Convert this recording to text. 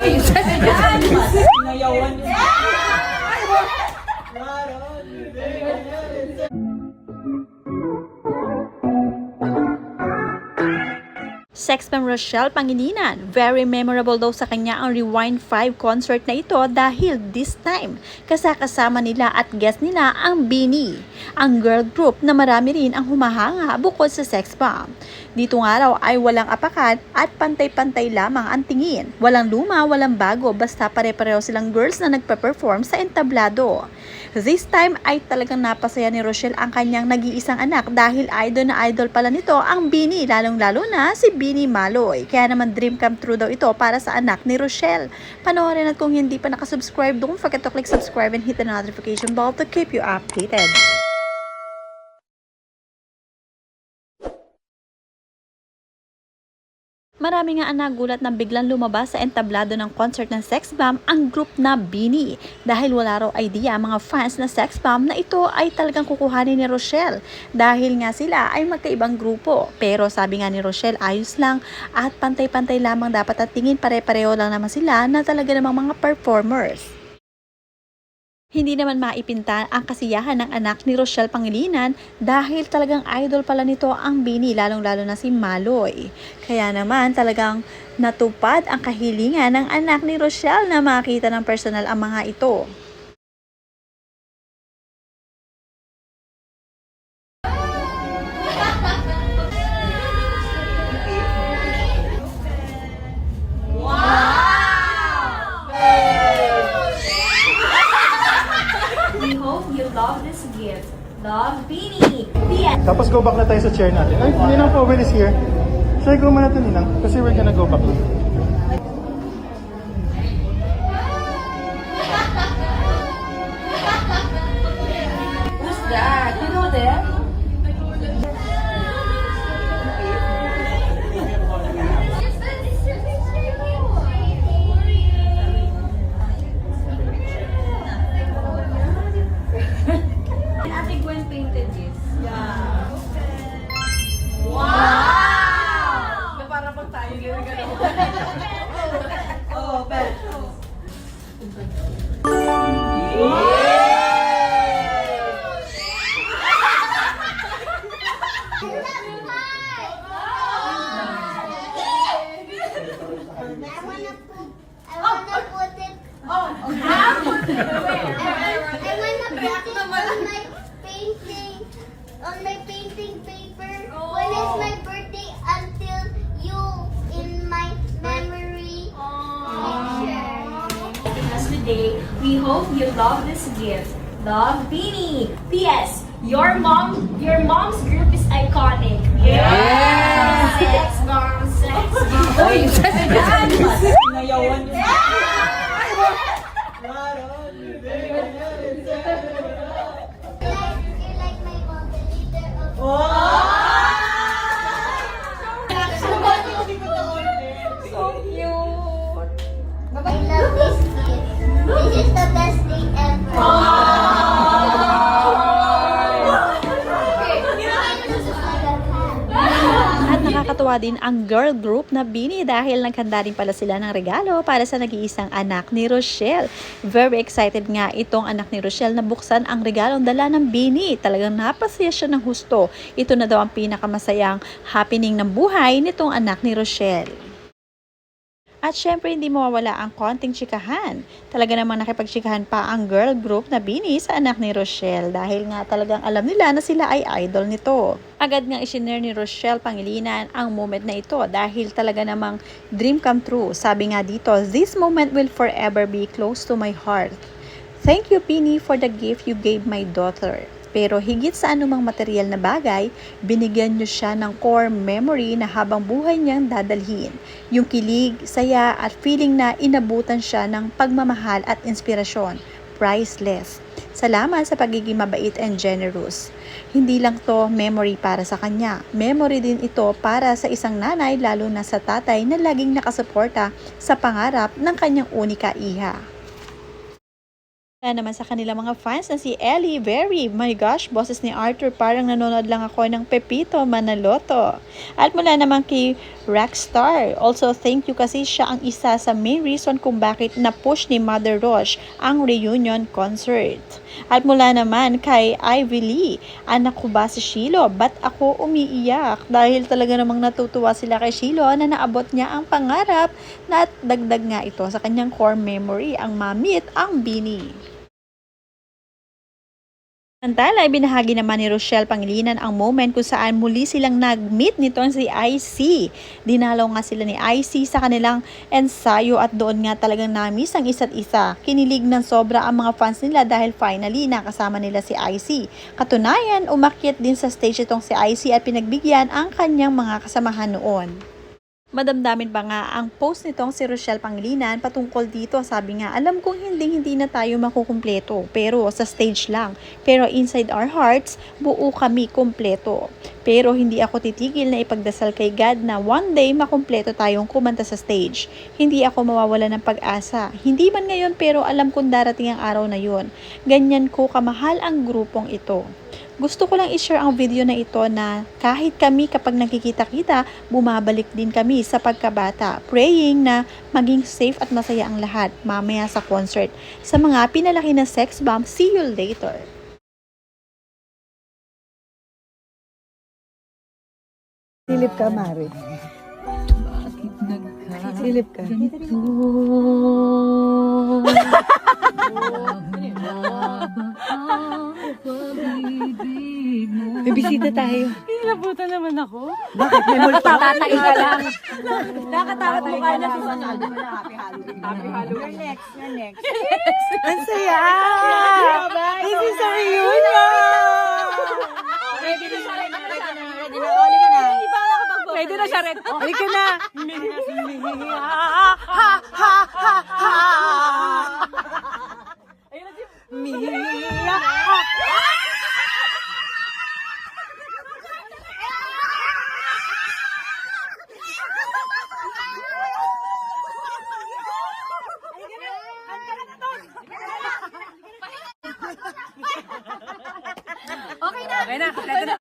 Sinayawan niya. Sexbomb Rochelle Pangilinan, very memorable daw sa kanya ang Rewind 5 concert na ito dahil this time, kasama nila at guest nila ang BINI, ang girl group na marami rin ang humahanga bukod sa Sexbomb. Dito nga raw ay walang apakan at pantay-pantay lamang ang tingin. Walang luma, walang bago, basta pare-pareho silang girls na nagpe-perform sa entablado. This time ay talagang napasaya ni Rochelle ang kanyang nag-iisang anak dahil idol na idol pala nito ang BINI, lalong-lalo na si BINI Maloy. Kaya naman dream come true daw ito para sa anak ni Rochelle. Panoorin at kung hindi pa nakasubscribe, don't forget to click subscribe and hit the notification bell to keep you updated. Marami nga ang nagulat na biglang lumabas sa entablado ng concert ng Sexbomb ang group na BINI dahil wala raw idea ang mga fans na Sexbomb na ito ay talagang kukuhanin ni Rochelle dahil nga sila ay magkaibang grupo. Pero sabi nga ni Rochelle, ayos lang at pantay-pantay lamang dapat at tingin, pare-pareho lang naman sila na talaga namang mga performers. Hindi naman maipinta ang kasiyahan ng anak ni Rochelle Pangilinan dahil talagang idol pala nito ang BINI, lalong-lalo na si Maloy. Kaya naman talagang natupad ang kahilingan ng anak ni Rochelle na makita ng personal ang mga ito. We hope you love this gift. Love, BINI. PS. Tapos go back na tayo sa chair natin. Ay, Ninang Powell is here. Shall I go muna to Ninang? Kasi we're gonna go back. Who's that? You know them? Ate Gwen painted this. Yeah. Wow! Para pag tayo gano'n. Oh, bet. On my painting paper. When is my birthday until you in my memory picture. Us today, we hope you love this gift. Love, BINI. PS. Your mom's group is iconic. Yeah. Sexbomb, Sexbomb. Sinayawan niya. You're like my mom, the leader of Oh! So cute. I love this gift. This is the best thing ever. At nakakatuwa din ang girl group na BINI dahil naghanda din pala sila ng regalo para sa nag-iisang anak ni Rochelle. Very excited nga itong anak ni Rochelle na buksan ang regalong dala ng BINI. Talagang napasaya siya ng husto. Ito na daw ang pinakamasayang happening ng buhay nitong anak ni Rochelle. At syempre hindi mawawala ang konting chikahan. Talaga namang nakipagchikahan pa ang girl group na BINI sa anak ni Rochelle dahil nga talagang alam nila na sila ay idol nito. Agad nga isinare ni Rochelle Pangilinan ang moment na ito dahil talaga namang dream come true. Sabi nga dito, this moment will forever be close to my heart. Thank you, BINI, for the gift you gave my daughter. Pero higit sa anumang material na bagay, binigyan niyo siya ng core memory na habang buhay niyang dadalhin. Yung kilig, saya at feeling na inabutan siya ng pagmamahal at inspirasyon. Priceless. Salamat sa pagiging mabait and generous. Hindi lang to memory para sa kanya. Memory din ito para sa isang nanay, lalo na sa tatay na laging nakasuporta sa pangarap ng kanyang unika iha. Kaya naman sa kanilang mga fans na si Ellie Berry, my gosh, boses ni Arthur, parang nanonood lang ako ng Pepito Manaloto. At mula naman kay Rockstar, also thank you kasi siya ang isa sa main reason kung bakit na-push ni Mother Roche ang reunion concert. At mula naman kay Ivy Lee, anak ko ba si Shilo? Ba't ako umiiyak? Dahil talaga namang natutuwa sila kay Shilo na naabot niya ang pangarap na at dagdag nga ito sa kanyang core memory, ang mamit ang Bini. Samantala, ibinahagi naman ni Rochelle Pangilinan ang moment kung saan muli silang nag-meet nitong si IC. Dinalaw nga sila ni IC sa kanilang ensayo at doon nga talagang na-miss ang isa't isa. Kinilig ng sobra ang mga fans nila dahil finally nakasama nila si IC. Katunayan, umakyat din sa stage itong si IC at pinagbigyan ang kanyang mga kasamahan noon. Madamdamin pa nga ang post nitong si Rochelle Pangilinan patungkol dito. Sabi nga, alam kong hindi na tayo makukumpleto, pero sa stage lang. Pero inside our hearts, buo kami kumpleto. Pero hindi ako titigil na ipagdasal kay God na one day makumpleto tayong kumanta sa stage. Hindi ako mawawala ng pag-asa. Hindi man ngayon pero alam kong darating ang araw na yun. Ganyan ko kamahal ang grupong ito. Gusto ko lang i-share ang video na ito na kahit kami kapag nakikita-kita, bumabalik din kami sa pagkabata. Praying na maging safe at masaya ang lahat mamaya sa concert. Sa mga pinalaki na sex bomb, see you later. Silip ka, Mari. Silip ka. May bisita tayo. Nabutan naman ako. Bakit? May multo? Tatay ka lang. Nakatakot mo kaya na si Son Alvin. Happy Halloween. You're next. Ang saya! This is a reunion! Ready na siya. Ready na. Ready na siya. Halika na! Okay na.